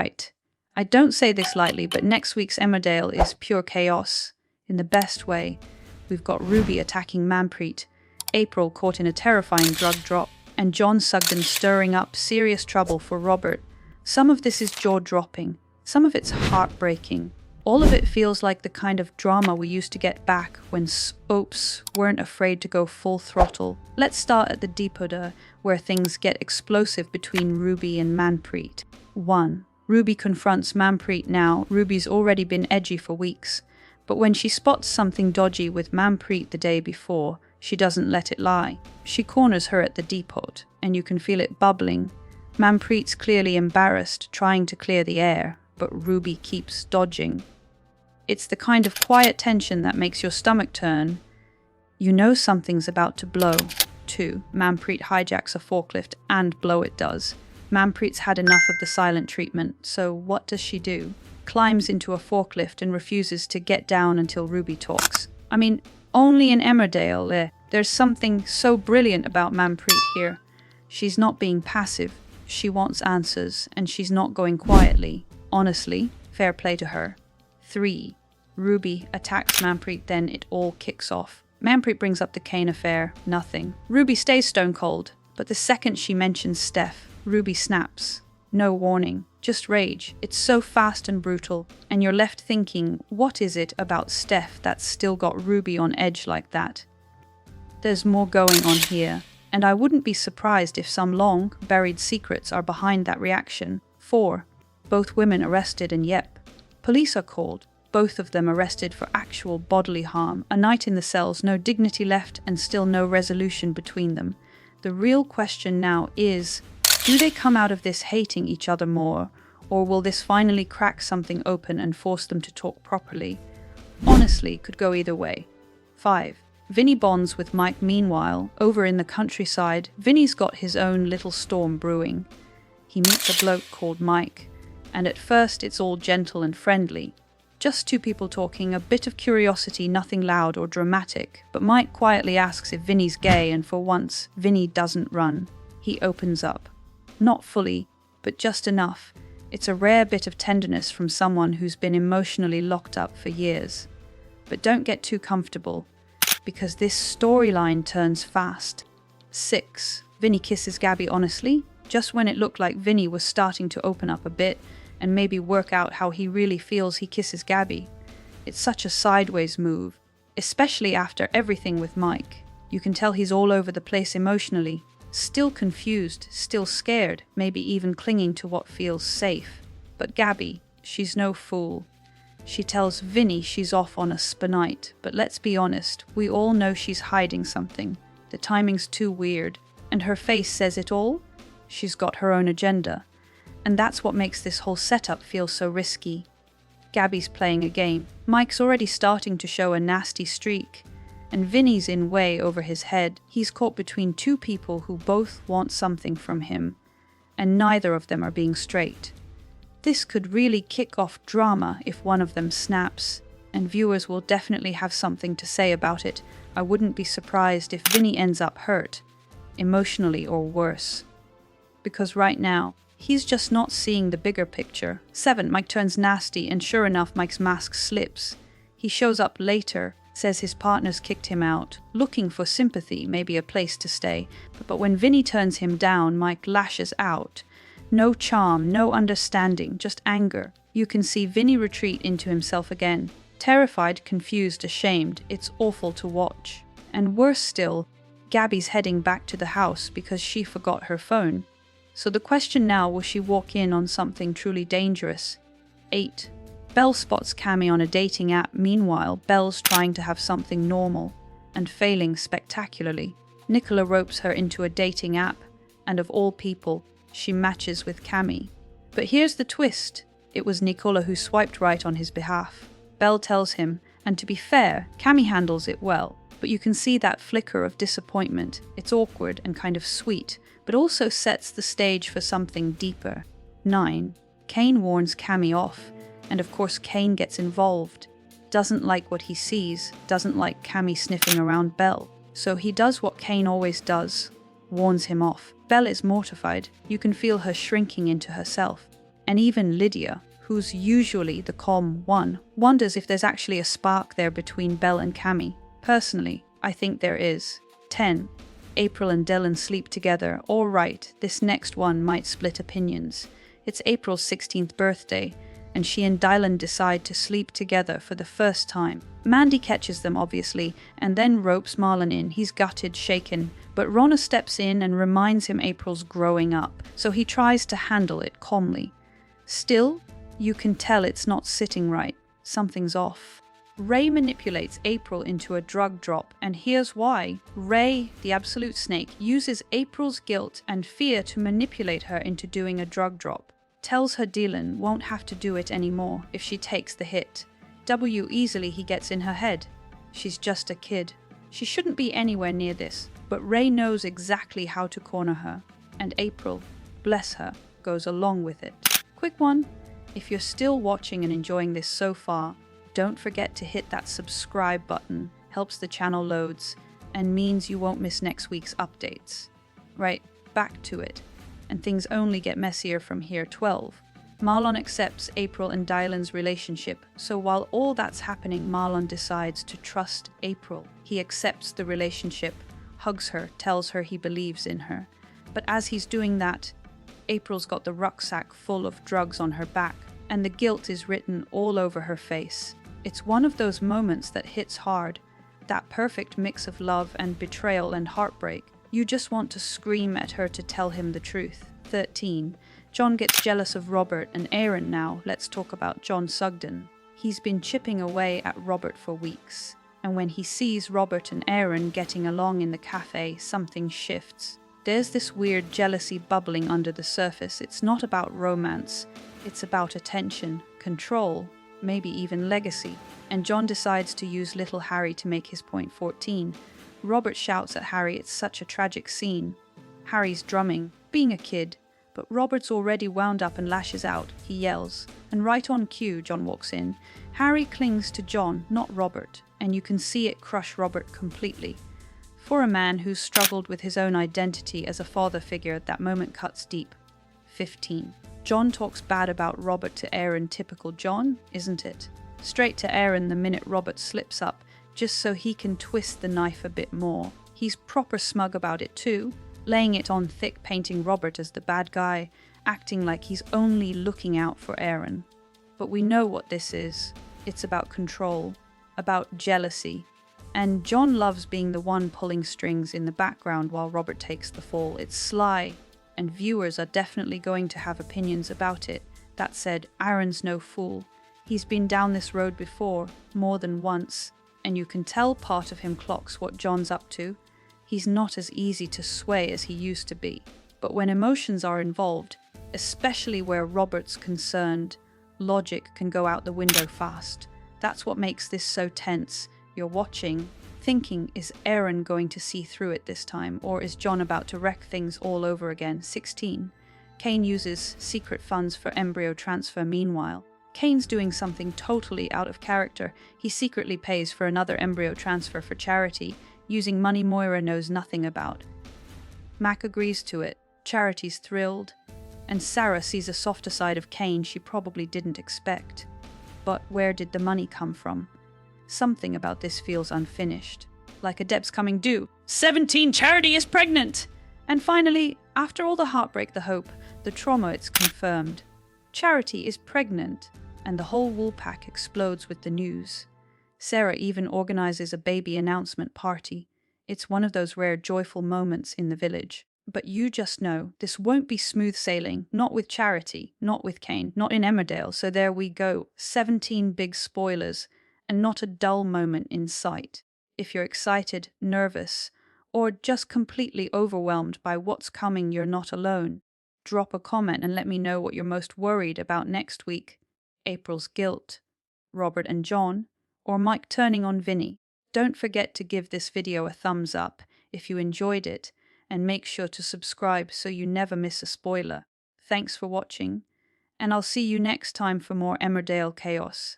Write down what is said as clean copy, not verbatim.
Right. I don't say this lightly, but next week's Emmerdale is pure chaos, in the best way. We've got Ruby attacking Manpreet, April caught in a terrifying drug drop, and John Sugden stirring up serious trouble for Robert. Some of this is jaw-dropping, some of it's heartbreaking. All of it feels like the kind of drama we used to get back when soaps weren't afraid to go full throttle. Let's start at the depot, where things get explosive between Ruby and Manpreet. 1. Ruby confronts Manpreet now. Ruby's already been edgy for weeks, but when she spots something dodgy with Manpreet the day before, she doesn't let it lie. She corners her at the depot, and you can feel it bubbling. Manpreet's clearly embarrassed, trying to clear the air, but Ruby keeps dodging. It's the kind of quiet tension that makes your stomach turn. You know something's about to blow. 2. Manpreet hijacks a forklift, and blow it does. Manpreet's had enough of the silent treatment, so what does she do? Climbs into a forklift and refuses to get down until Ruby talks. I mean, only in Emmerdale, there's something so brilliant about Manpreet here. She's not being passive, she wants answers, and she's not going quietly. Honestly, fair play to her. 3. Ruby attacks Manpreet, then it all kicks off. Manpreet brings up the Cain affair, nothing. Ruby stays stone cold, but the second she mentions Steph, Ruby snaps. No warning, just rage. It's so fast and brutal, and you're left thinking, what is it about Steph that's still got Ruby on edge like that? There's more going on here, and I wouldn't be surprised if some long, buried secrets are behind that reaction. 4. Both women arrested, and yep, police are called. Both of them arrested for actual bodily harm. A night in the cells, no dignity left, and still no resolution between them. The real question now is, do they come out of this hating each other more, or will this finally crack something open and force them to talk properly? Honestly, could go either way. 5. Vinny bonds with Mike. Meanwhile, over in the countryside, Vinny's got his own little storm brewing. He meets a bloke called Mike, and at first it's all gentle and friendly. Just two people talking, a bit of curiosity, nothing loud or dramatic, but Mike quietly asks if Vinny's gay, and for once, Vinny doesn't run. He opens up. Not fully, but just enough. It's a rare bit of tenderness from someone who's been emotionally locked up for years. But don't get too comfortable, because this storyline turns fast. 6. Vinny kisses Gabby honestly, just when it looked like Vinny was starting to open up a bit, and maybe work out how he really feels. He kisses Gabby. It's such a sideways move, especially after everything with Mike. You can tell he's all over the place emotionally. Still confused, still scared, maybe even clinging to what feels safe. But Gabby, she's no fool. She tells Vinny she's off on a spinite, but let's be honest, we all know she's hiding something. The timing's too weird, and her face says it all. She's got her own agenda, and that's what makes this whole setup feel so risky. Gabby's playing a game. Mike's already starting to show a nasty streak, and Vinny's in way over his head. He's caught between two people who both want something from him, and neither of them are being straight. This could really kick off drama if one of them snaps, and viewers will definitely have something to say about it. I wouldn't be surprised if Vinny ends up hurt, emotionally or worse. Because right now, he's just not seeing the bigger picture. 7. Mike turns nasty, and sure enough, Mike's mask slips. He shows up later, says his partner's kicked him out, looking for sympathy, maybe a place to stay. But when Vinny turns him down, Mike lashes out. No charm, no understanding, just anger. You can see Vinny retreat into himself again. Terrified, confused, ashamed. It's awful to watch. And worse still, Gabby's heading back to the house because she forgot her phone. So the question now, will she walk in on something truly dangerous? 8. Belle spots Cammy on a dating app. Meanwhile, Belle's trying to have something normal and failing spectacularly. Nicola ropes her into a dating app, and of all people, she matches with Cammy. But here's the twist. It was Nicola who swiped right on his behalf. Belle tells him, and to be fair, Cammy handles it well, but you can see that flicker of disappointment. It's awkward and kind of sweet, but also sets the stage for something deeper. 9. Cain warns Cammy off, and of course Cain gets involved. Doesn't like what he sees, doesn't like Cammy sniffing around Belle. So he does what Cain always does, warns him off. Belle is mortified. You can feel her shrinking into herself. And even Lydia, who's usually the calm one, wonders if there's actually a spark there between Belle and Cammy. Personally, I think there is. 10. April and Dylan sleep together. All right, this next one might split opinions. It's April's 16th birthday, and she and Dylan decide to sleep together for the first time. Mandy catches them, obviously, and then ropes Marlon in. He's gutted, shaken, but Ronna steps in and reminds him April's growing up, so he tries to handle it calmly. Still, you can tell it's not sitting right. Something's off. Ray manipulates April into a drug drop, and here's why. Ray, the absolute snake, uses April's guilt and fear to manipulate her into doing a drug drop. Tells her Dylan won't have to do it anymore if she takes the hit. Easily he gets in her head. She's just a kid. She shouldn't be anywhere near this, but Ray knows exactly how to corner her, and April, bless her, goes along with it. Quick one, if you're still watching and enjoying this so far, don't forget to hit that subscribe button. Helps the channel loads and means you won't miss next week's updates. Right, back to it. And things only get messier from here. 12. Marlon accepts April and Dylan's relationship, so while all that's happening, Marlon decides to trust April. He accepts the relationship, hugs her, tells her he believes in her. But as he's doing that, April's got the rucksack full of drugs on her back, and the guilt is written all over her face. It's one of those moments that hits hard, that perfect mix of love and betrayal and heartbreak. You just want to scream at her to tell him the truth. 13. John gets jealous of Robert and Aaron now. Let's talk about John Sugden. He's been chipping away at Robert for weeks, and when he sees Robert and Aaron getting along in the cafe, something shifts. There's this weird jealousy bubbling under the surface. It's not about romance, it's about attention, control, maybe even legacy. And John decides to use little Harry to make his point. 14. Robert shouts at Harry. It's such a tragic scene. Harry's drumming, being a kid, but Robert's already wound up and lashes out. He yells, and right on cue, John walks in. Harry clings to John, not Robert, and you can see it crush Robert completely. For a man who's struggled with his own identity as a father figure, that moment cuts deep. 15. John talks bad about Robert to Aaron. Typical John, isn't it? Straight to Aaron the minute Robert slips up, just so he can twist the knife a bit more. He's proper smug about it too, laying it on thick, painting Robert as the bad guy, acting like he's only looking out for Aaron. But we know what this is. It's about control, about jealousy. And John loves being the one pulling strings in the background while Robert takes the fall. It's sly, and viewers are definitely going to have opinions about it. That said, Aaron's no fool. He's been down this road before, more than once, and you can tell part of him clocks what John's up to. He's not as easy to sway as he used to be. But when emotions are involved, especially where Robert's concerned, logic can go out the window fast. That's what makes this so tense. You're watching, thinking, is Aaron going to see through it this time, or is John about to wreck things all over again? 16. Cain uses secret funds for embryo transfer. Meanwhile, Cain's doing something totally out of character. He secretly pays for another embryo transfer for charity, using money Moira knows nothing about. Mac agrees to it, Charity's thrilled, and Sarah sees a softer side of Cain she probably didn't expect. But where did the money come from? Something about this feels unfinished, like a debt's coming due. 17, Charity is pregnant! And finally, after all the heartbreak, the hope, the trauma, it's confirmed. Charity is pregnant, and the whole wool pack explodes with the news. Sarah even organizes a baby announcement party. It's one of those rare joyful moments in the village. But you just know, this won't be smooth sailing, not with Charity, not with Cain, not in Emmerdale, so there we go. 17 big spoilers, and not a dull moment in sight. If you're excited, nervous, or just completely overwhelmed by what's coming, you're not alone. Drop a comment and let me know what you're most worried about next week. April's guilt, Robert and John, or Mike turning on Vinny. Don't forget to give this video a thumbs up if you enjoyed it, and make sure to subscribe so you never miss a spoiler. Thanks for watching, and I'll see you next time for more Emmerdale chaos.